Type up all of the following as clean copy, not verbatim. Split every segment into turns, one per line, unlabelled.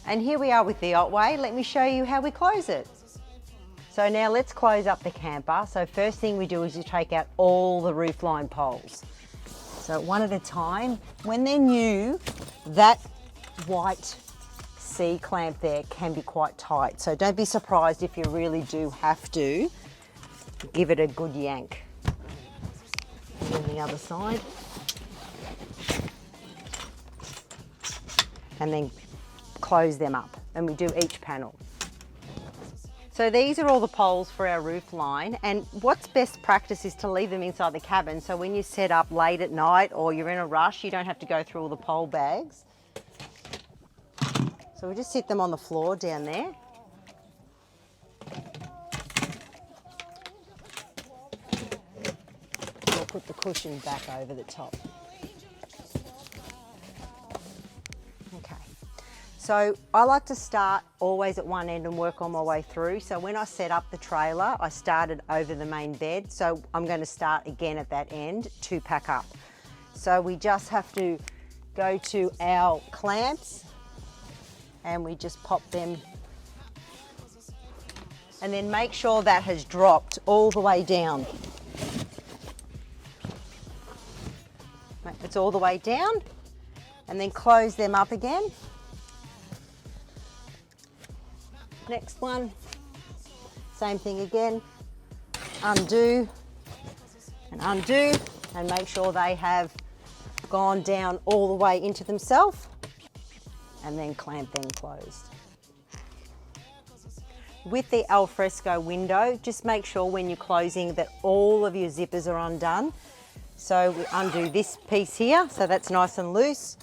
And here we are with the Otway. Let me show you how we close it. So now let's close up the camper. So first thing we do is you take out all the roofline poles. So one at a time. When they're new, that white C-clamp there can be quite tight. So don't be surprised if you really do have to give it a good yank. And then the other side. And then close them up, and we do each panel. So these are all the poles for our roof line, and what's best practice is to leave them inside the cabin, so when you set up late at night or you're in a rush, you don't have to go through all the pole bags. So we just sit them on the floor down there. We'll put the cushion back over the top. So I like to start always at one end and work on my way through. So when I set up the trailer, I started over the main bed. So I'm going to start again at that end to pack up. So we just have to go to our clamps and we just pop them. And then make sure that has dropped all the way down. It's all the way down, and then close them up again. Next one, same thing again, undo, and make sure they have gone down all the way into themselves, and then clamp them closed. With the alfresco window, just make sure when you're closing that all of your zippers are undone. So we undo this piece here, so that's nice and loose.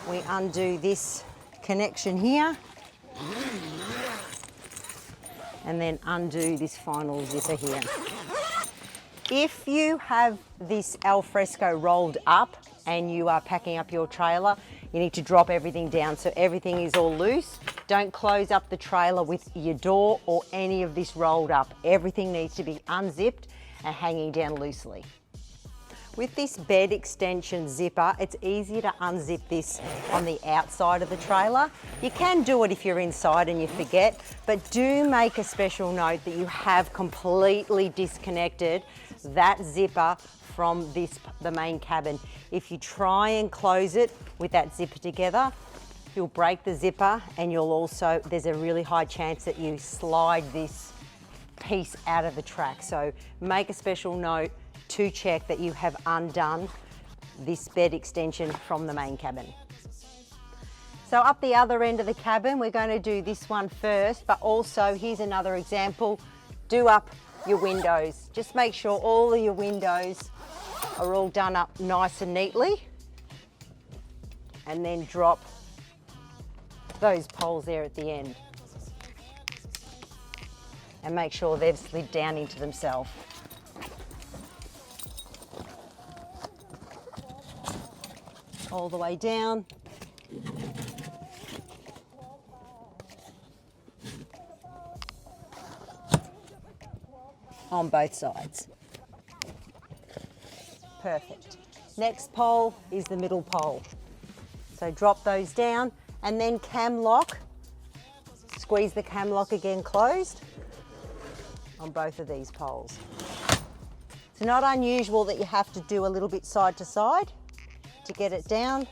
We undo this connection here, and then undo this final zipper here. If you have this alfresco rolled up and you are packing up your trailer, you need to drop everything down so everything is all loose. Don't close up the trailer with your door or any of this rolled up. Everything needs to be unzipped and hanging down loosely. With this bed extension zipper, it's easier to unzip this on the outside of the trailer. You can do it if you're inside and you forget, but do make a special note that you have completely disconnected that zipper from the main cabin. If you try and close it with that zipper together, you'll break the zipper, and there's a really high chance that you slide this piece out of the track. So make a special note to check that you have undone this bed extension from the main cabin. So up the other end of the cabin, we're going to do this one first, but also here's another example. Do up your windows. Just make sure all of your windows are all done up nice and neatly, and then drop those poles there at the end. And make sure they've slid down into themselves. All the way down. On both sides. Perfect. Next pole is the middle pole. So drop those down and then cam lock. Squeeze the cam lock again closed on both of these poles. It's not unusual that you have to do a little bit side to side to get it down,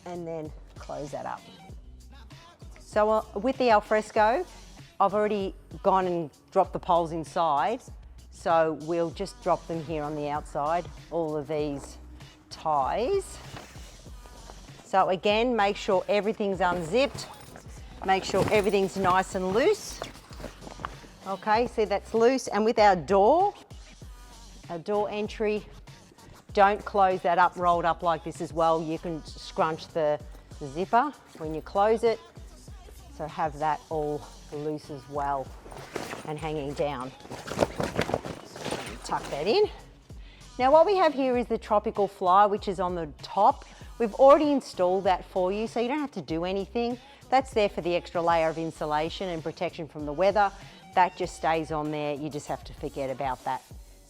and then close that up. So with the alfresco, I've already gone and dropped the poles inside, so we'll just drop them here on the outside, all of these ties. So again, make sure everything's unzipped, make sure everything's nice and loose. Okay, see that's loose, and with our door entry, don't close that up, rolled up like this as well. You can scrunch the zipper when you close it. So have that all loose as well and hanging down. Tuck that in. Now what we have here is the tropical fly, which is on the top. We've already installed that for you, so you don't have to do anything. That's there for the extra layer of insulation and protection from the weather. That just stays on there. You just have to forget about that.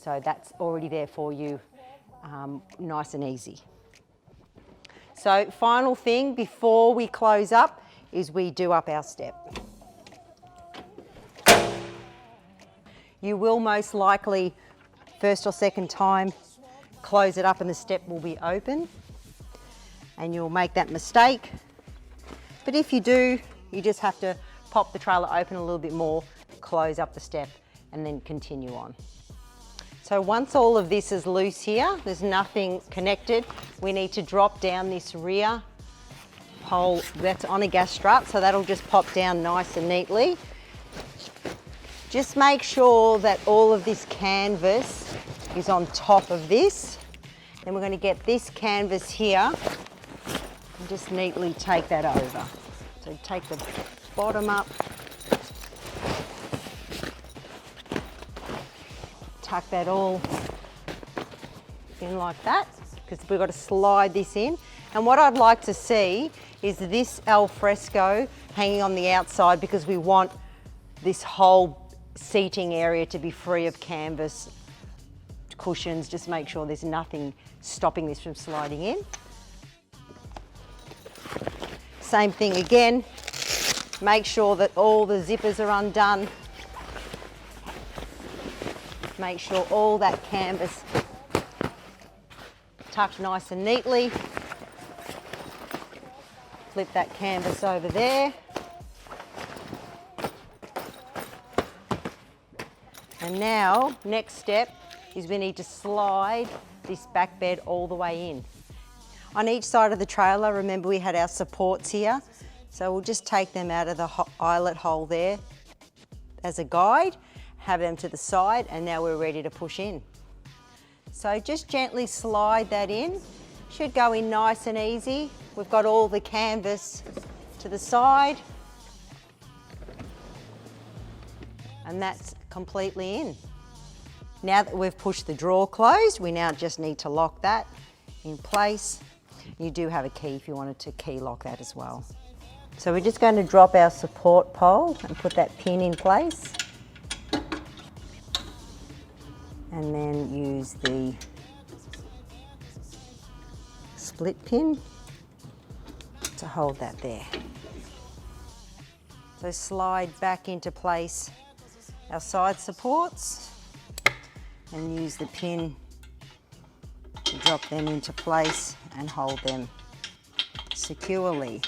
So that's already there for you. Nice and easy. So final thing before we close up is we do up our step. You will most likely, first or second time, close it up and the step will be open, and you'll make that mistake. But if you do, you just have to pop the trailer open a little bit more, close up the step, and then continue on. So once all of this is loose here, there's nothing connected, we need to drop down this rear pole that's on a gas strut, so that'll just pop down nice and neatly. Just make sure that all of this canvas is on top of this. Then we're going to get this canvas here and just neatly take that over. So take the bottom up, tuck that all in like that, because we've got to slide this in. And what I'd like to see is this al fresco hanging on the outside, because we want this whole seating area to be free of canvas cushions. Just make sure there's nothing stopping this from sliding in. Same thing again, make sure that all the zippers are undone. Make sure all that canvas tucked nice and neatly. Flip that canvas over there. And now, next step is we need to slide this back bed all the way in. On each side of the trailer, remember we had our supports here. So we'll just take them out of the eyelet hole there as a guide, have them to the side, and now we're ready to push in. So just gently slide that in. Should go in nice and easy. We've got all the canvas to the side. And that's completely in. Now that we've pushed the drawer closed, we now just need to lock that in place. You do have a key if you wanted to key lock that as well. So we're just going to drop our support pole and put that pin in place. And then use the split pin to hold that there. So slide back into place our side supports and use the pin to drop them into place and hold them securely.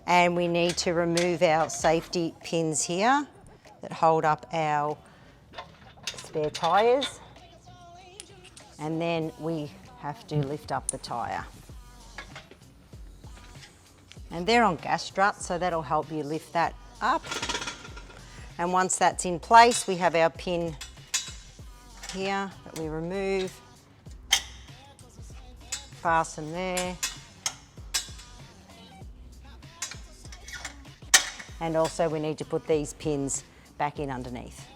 And we need to remove our safety pins here that hold up our spare tyres. And then we have to lift up the tyre. And they're on gas struts, so that'll help you lift that up. And once that's in place, we have our pin here that we remove, fasten there. And also we need to put these pins back in underneath.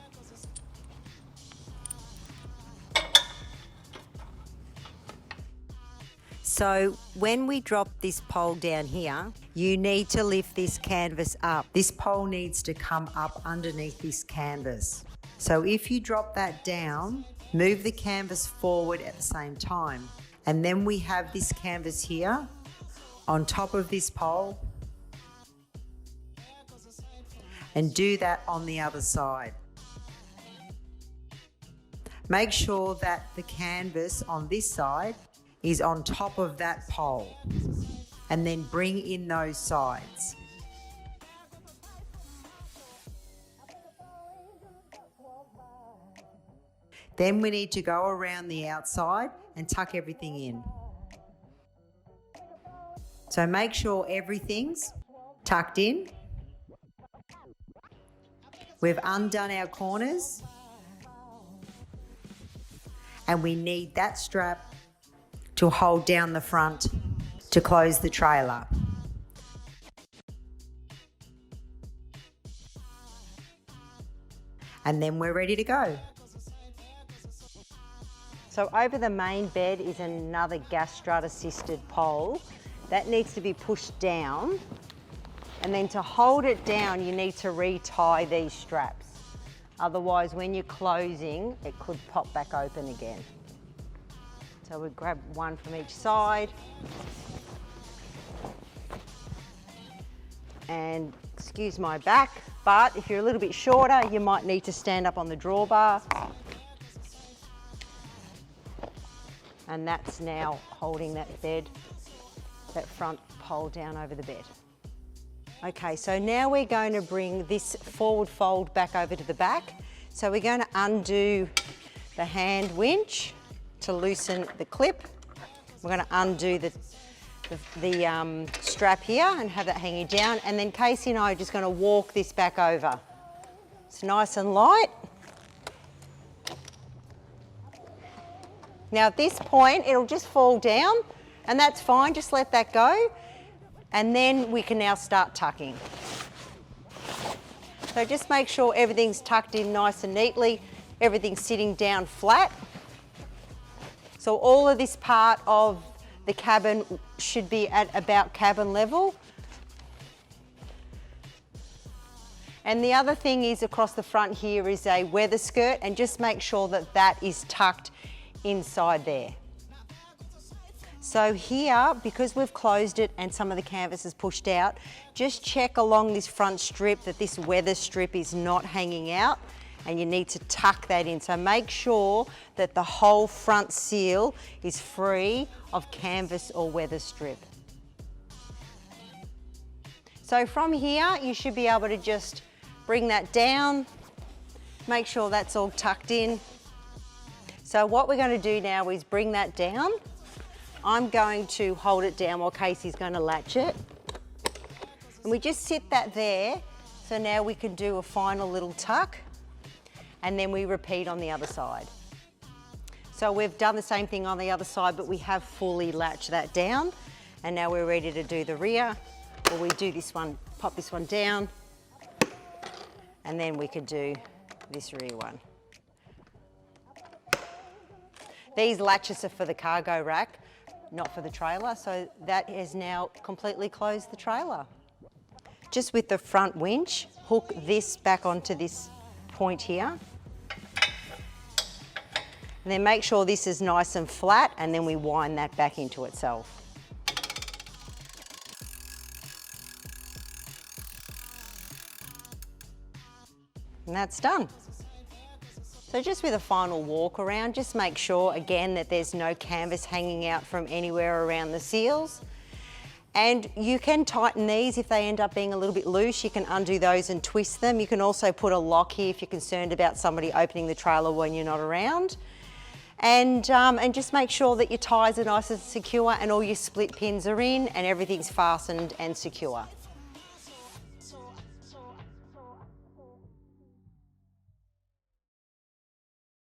So when we drop this pole down here, you need to lift this canvas up. This pole needs to come up underneath this canvas. So if you drop that down, move the canvas forward at the same time. And then we have this canvas here on top of this pole. And do that on the other side. Make sure that the canvas on this side is on top of that pole, and then bring in those sides. Then we need to go around the outside and tuck everything in. So make sure everything's tucked in. We've undone our corners, and we need that strap to hold down the front to close the trailer. And then we're ready to go. So over the main bed is another gas strut assisted pole. That needs to be pushed down And then to hold it down, you need to retie these straps. Otherwise, when you're closing, it could pop back open again. So we grab one from each side. And excuse my back, but if you're a little bit shorter, you might need to stand up on the drawbar. And that's now holding that bed, that front pole down over the bed. Okay, so now we're going to bring this forward fold back over to the back. So we're going to undo the hand winch to loosen the clip. We're going to undo the strap here and have that hanging down, and then Casey and I are just going to walk this back over. It's nice and light. Now at this point it'll just fall down, and that's fine, just let that go, and then we can now start tucking. So just make sure everything's tucked in nice and neatly, everything's sitting down flat. So all of this part of the cabin should be at about cabin level. And the other thing is across the front here is a weather skirt, and just make sure that that is tucked inside there. So here, because we've closed it and some of the canvas is pushed out, just check along this front strip that this weather strip is not hanging out, and you need to tuck that in. So make sure that the whole front seal is free of canvas or weather strip. So from here, you should be able to just bring that down, make sure that's all tucked in. So what we're going to do now is bring that down. I'm going to hold it down while Casey's going to latch it. And we just sit that there. So now we can do a final little tuck, and then we repeat on the other side. So we've done the same thing on the other side, but we have fully latched that down. And now we're ready to do the rear. Or we do this one, pop this one down, and then we could do this rear one. These latches are for the cargo rack, not for the trailer, so that has now completely closed the trailer. Just with the front winch, hook this back onto this point here. And then make sure this is nice and flat, and then we wind that back into itself. And that's done. So just with a final walk around, just make sure again that there's no canvas hanging out from anywhere around the seals. And you can tighten these if they end up being a little bit loose. You can undo those and twist them. You can also put a lock here if you're concerned about somebody opening the trailer when you're not around. And just make sure that your ties are nice and secure and all your split pins are in and everything's fastened and secure.